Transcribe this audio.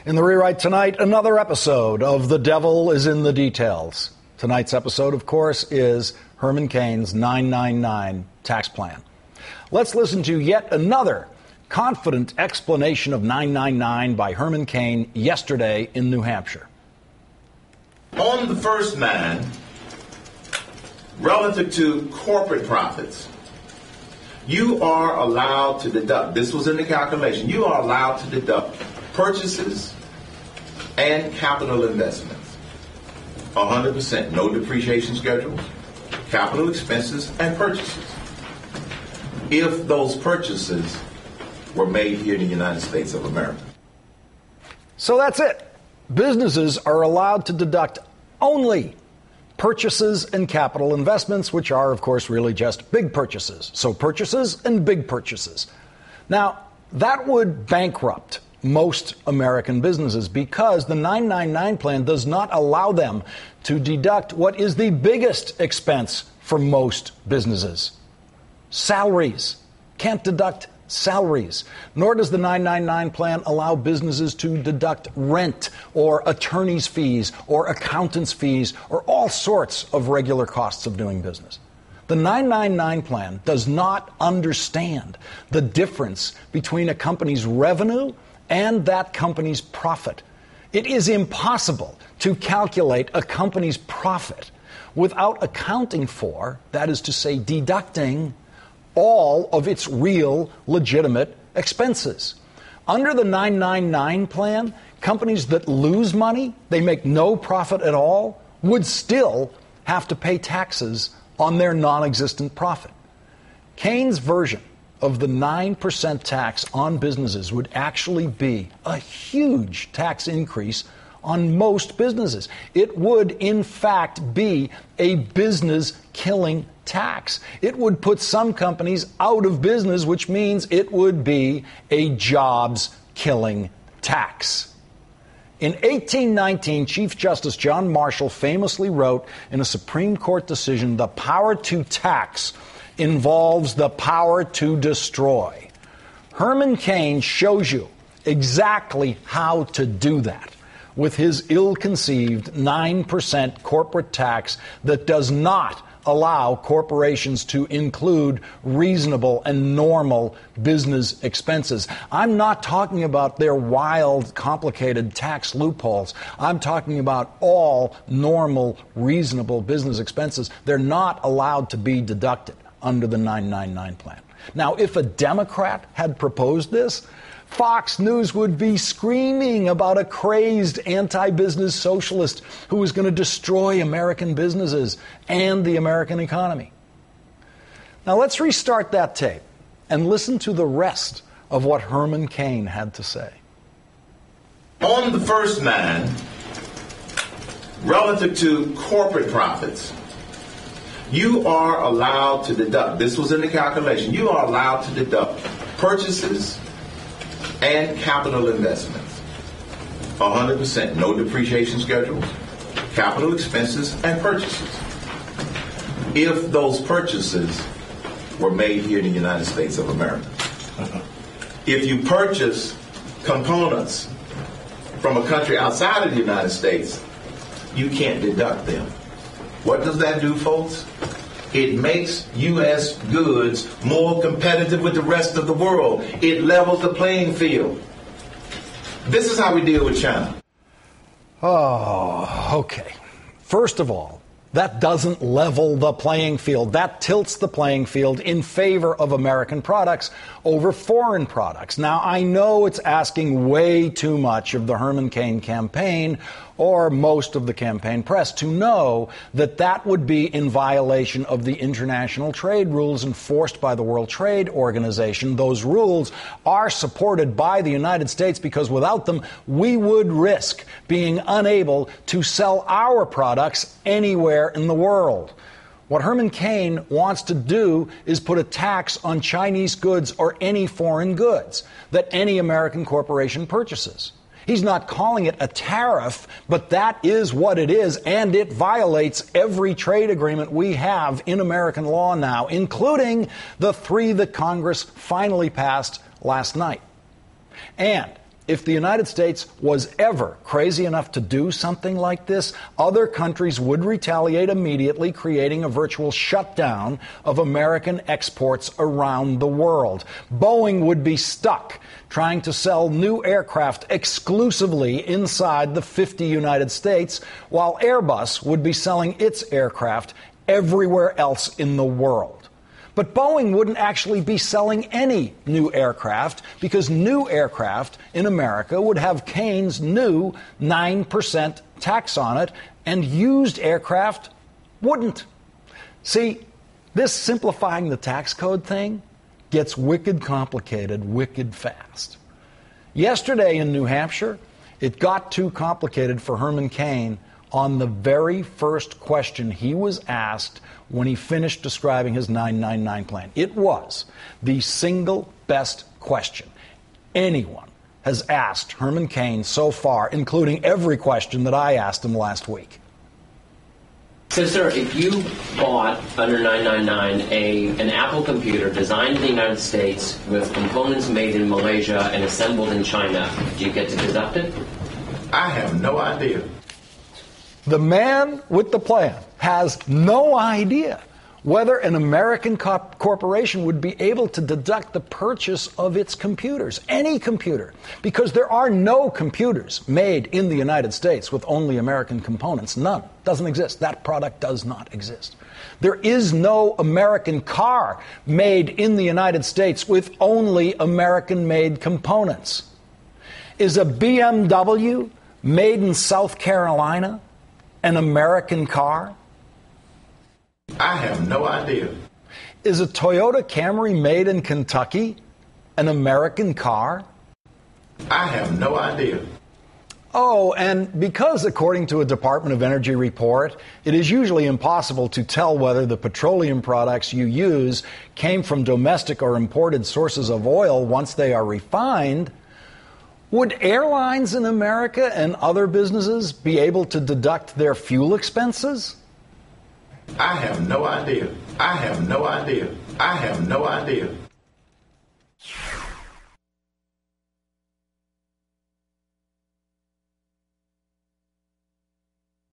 In the rewrite tonight, another episode of The Devil is in the Details. Tonight's episode, of course, is Herman Cain's 999 tax plan. Let's listen to yet another confident explanation of 999 by Herman Cain yesterday in New Hampshire. On the first nine, relative to corporate profits, you are allowed to deduct, this was in the calculation, you are allowed to deduct purchases and capital investments. 100%, no depreciation schedules, capital expenses, and purchases. If those purchases were made here in the United States of America. So that's it. Businesses are allowed to deduct only purchases and capital investments, which are, of course, really just big purchases. So purchases and big purchases. Now, that would bankrupt most American businesses because the 999 plan does not allow them to deduct what is the biggest expense for most businesses. Salaries. Can't deduct salaries. Nor does the 999 plan allow businesses to deduct rent or attorney's fees or accountant's fees or all sorts of regular costs of doing business. The 999 plan does not understand the difference between a company's revenue and that company's profit. It is impossible to calculate a company's profit without accounting for, that is to say, deducting all of its real, legitimate expenses. Under the 999 plan, companies that lose money, they make no profit at all, would still have to pay taxes on their non-existent profit. Cain's version of the 9% tax on businesses would actually be a huge tax increase on most businesses. It would, in fact, be a business-killing tax. It would put some companies out of business, which means it would be a jobs-killing tax. In 1819, Chief Justice John Marshall famously wrote in a Supreme Court decision, "The power to tax involves the power to destroy." Herman Cain shows you exactly how to do that with his ill-conceived 9% corporate tax that does not allow corporations to include reasonable and normal business expenses. I'm not talking about their wild, complicated tax loopholes. I'm talking about all normal, reasonable business expenses. They're not allowed to be deducted under the 999 plan. Now, if a Democrat had proposed this, Fox News would be screaming about a crazed anti-business socialist who was going to destroy American businesses and the American economy. Now let's restart that tape and listen to the rest of what Herman Cain had to say. On the first nine, relative to corporate profits, you are allowed to deduct, this was in the calculation, you are allowed to deduct purchases and capital investments. 100%, no depreciation schedules, capital expenses, and purchases. If those purchases were made here in the United States of America. If you purchase components from a country outside of the United States, you can't deduct them. What does that do, folks? It makes U.S. goods more competitive with the rest of the world. It levels the playing field. This is how we deal with China. Oh, okay. First of all, that doesn't level the playing field. That tilts the playing field in favor of American products over foreign products. Now, I know it's asking way too much of the Herman Cain campaign or most of the campaign press to know that that would be in violation of the international trade rules enforced by the World Trade Organization. Those rules are supported by the United States because without them, we would risk being unable to sell our products anywhere in the world. What Herman Cain wants to do is put a tax on Chinese goods or any foreign goods that any American corporation purchases. He's not calling it a tariff, but that is what it is, and it violates every trade agreement we have in American law now, including the 3 that Congress finally passed last night. And If the United States was ever crazy enough to do something like this, other countries would retaliate immediately, creating a virtual shutdown of American exports around the world. Boeing would be stuck trying to sell new aircraft exclusively inside the 50 United States, while Airbus would be selling its aircraft everywhere else in the world. But Boeing wouldn't actually be selling any new aircraft because new aircraft in America would have Cain's new 9% tax on it, and used aircraft wouldn't. See, this simplifying the tax code thing gets wicked complicated wicked fast. Yesterday in New Hampshire, it got too complicated for Herman Cain on the very first question he was asked when he finished describing his 999 plan. It was the single best question anyone has asked Herman Cain so far, including every question that I asked him last week. So, sir, if you bought under 999 an Apple computer designed in the United States with components made in Malaysia and assembled in China, do you get to deduct it? I have no idea. The man with the plan has no idea whether an American corporation would be able to deduct the purchase of its computers, any computer, because there are no computers made in the United States with only American components. None. Doesn't exist. That product does not exist. There is no American car made in the United States with only American-made components. Is a BMW made in South Carolina an American car? I have no idea. Is a Toyota Camry made in Kentucky an American car? I have no idea. Oh, and because according to a Department of Energy report, it is usually impossible to tell whether the petroleum products you use came from domestic or imported sources of oil once they are refined, would airlines in America and other businesses be able to deduct their fuel expenses? I have no idea. I have no idea. I have no idea.